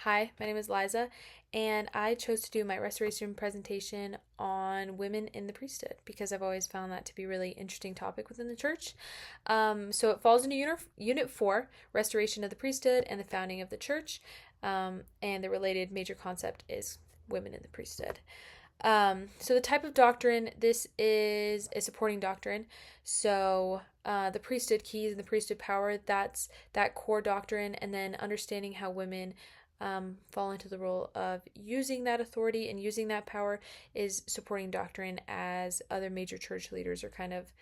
Hi, my name is Liza, and I chose to do my restoration presentation on women in the priesthood because I've always found that to be a really interesting topic within the church. So it falls into unit 4, restoration of the priesthood and the founding of the church, and the related major concept is women in the priesthood. So the type of doctrine, this is a supporting doctrine. So the priesthood keys and the priesthood power, that's that core doctrine, and then understanding how women fall into the role of using that authority and using that power is supporting doctrine as other major church leaders are kind of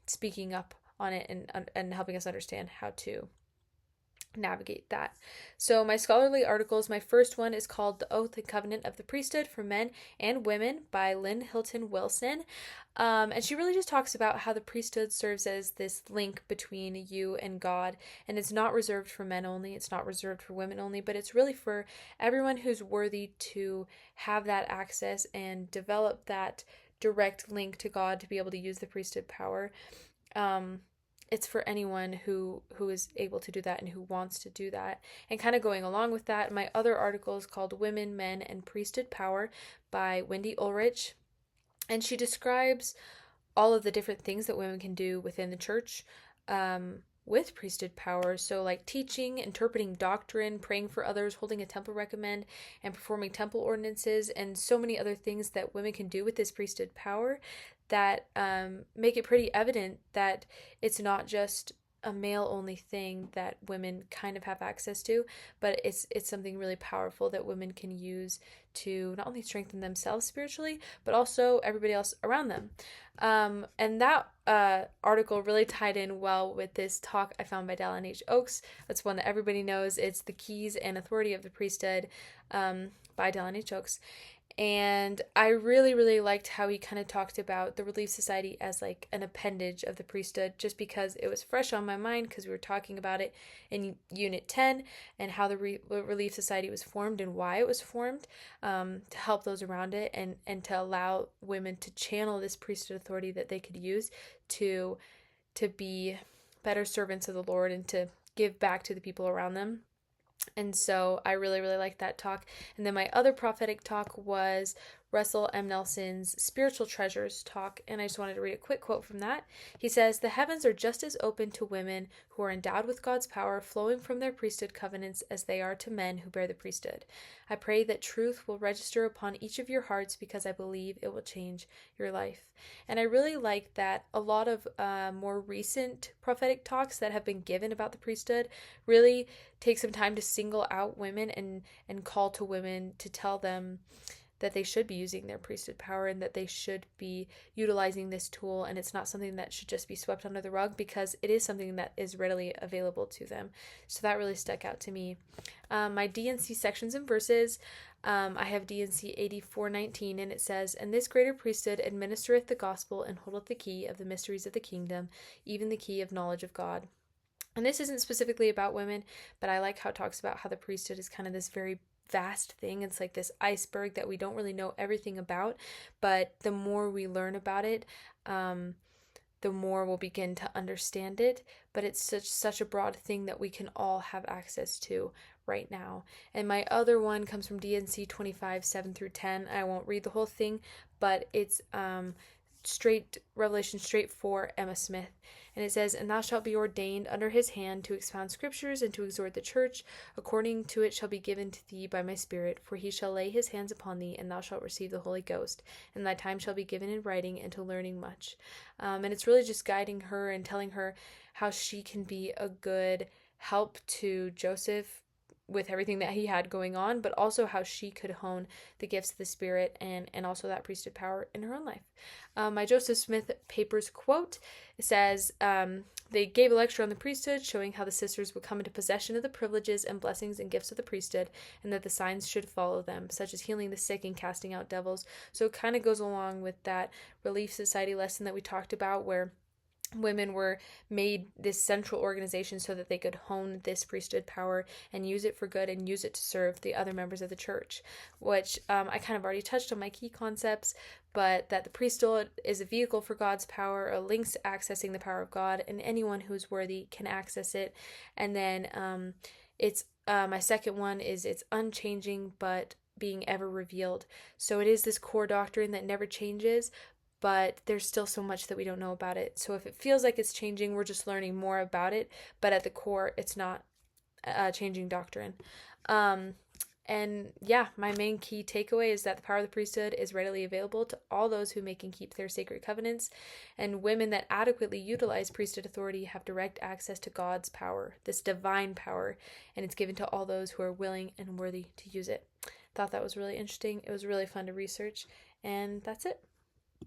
speaking up on it and helping us understand how to navigate that. So my scholarly articles, my first one is called The Oath and Covenant of the Priesthood for Men and Women by Lynn Hilton Wilson. And she really just talks about how the priesthood serves as this link between you and God. And it's not reserved for men only, it's not reserved for women only, but it's really for everyone who's worthy to have that access and develop that direct link to God to be able to use the priesthood power. It's for anyone who is able to do that and who wants to do that. And kind of going along with that, my other article is called Women, Men, and Priesthood Power by Wendy Ulrich. And she describes all of the different things that women can do within the church with priesthood power. So like teaching, interpreting doctrine, praying for others, holding a temple recommend, and performing temple ordinances, and so many other things that women can do with this priesthood power that make it pretty evident that it's not just a male only thing that women kind of have access to, but it's something really powerful that women can use to not only strengthen themselves spiritually, but also everybody else around them. And that article really tied in well with this talk I found by Dallin H. Oakes. That's one that everybody knows. It's The Keys and Authority of the Priesthood by Dallin H. Oakes. And I really, really liked how he kind of talked about the Relief Society as like an appendage of the priesthood, just because it was fresh on my mind because we were talking about it in Unit 10 and how the Relief Society was formed and why it was formed, to help those around it and to allow women to channel this priesthood authority that they could use to be better servants of the Lord and to give back to the people around them. And so I really, really liked that talk. And then my other prophetic talk was Russell M. Nelson's Spiritual Treasures talk. And I just wanted to read a quick quote from that. He says, "The heavens are just as open to women who are endowed with God's power flowing from their priesthood covenants as they are to men who bear the priesthood. I pray that truth will register upon each of your hearts because I believe it will change your life." And I really like that a lot of more recent prophetic talks that have been given about the priesthood really take some time to single out women and call to women to tell them that they should be using their priesthood power and that they should be utilizing this tool, and it's not something that should just be swept under the rug because it is something that is readily available to them. So that really stuck out to me. My D&C sections and verses, I have D&C 84:19, and it says, "And this greater priesthood administereth the gospel and holdeth the key of the mysteries of the kingdom, even the key of knowledge of God." And this isn't specifically about women, but I like how it talks about how the priesthood is kind of this very vast thing. It's like this iceberg that we don't really know everything about, but the more we learn about it, the more we'll begin to understand it. But it's such a broad thing that we can all have access to right now. And my other one comes from D&C 25:7-10. I won't read the whole thing, but it's straight Revelation straight for Emma Smith. And it says, "And thou shalt be ordained under his hand to expound scriptures and to exhort the church. According to it shall be given to thee by my spirit. For he shall lay his hands upon thee, and thou shalt receive the Holy Ghost. And thy time shall be given in writing and to learning much." And it's really just guiding her and telling her how she can be a good help to Joseph with everything that he had going on, but also how she could hone the gifts of the Spirit and also that priesthood power in her own life. My Joseph Smith Papers quote says, "They gave a lecture on the priesthood, showing how the sisters would come into possession of the privileges and blessings and gifts of the priesthood, and that the signs should follow them, such as healing the sick and casting out devils." So it kind of goes along with that Relief Society lesson that we talked about, where women were made this central organization so that they could hone this priesthood power and use it for good and use it to serve the other members of the church, which I kind of already touched on my key concepts, but that the priesthood is a vehicle for God's power, a links to accessing the power of God, and anyone who is worthy can access it. And then it's My second one is it's unchanging but being ever revealed. So it is this core doctrine that never changes, but there's still so much that we don't know about it. So if it feels like it's changing, we're just learning more about it, but at the core, it's not changing doctrine. Um, and yeah, my main key takeaway is that the power of the priesthood is readily available to all those who make and keep their sacred covenants, and women that adequately utilize priesthood authority have direct access to God's power, this divine power, and it's given to all those who are willing and worthy to use it. Thought that was really interesting. It was really fun to research, and that's it.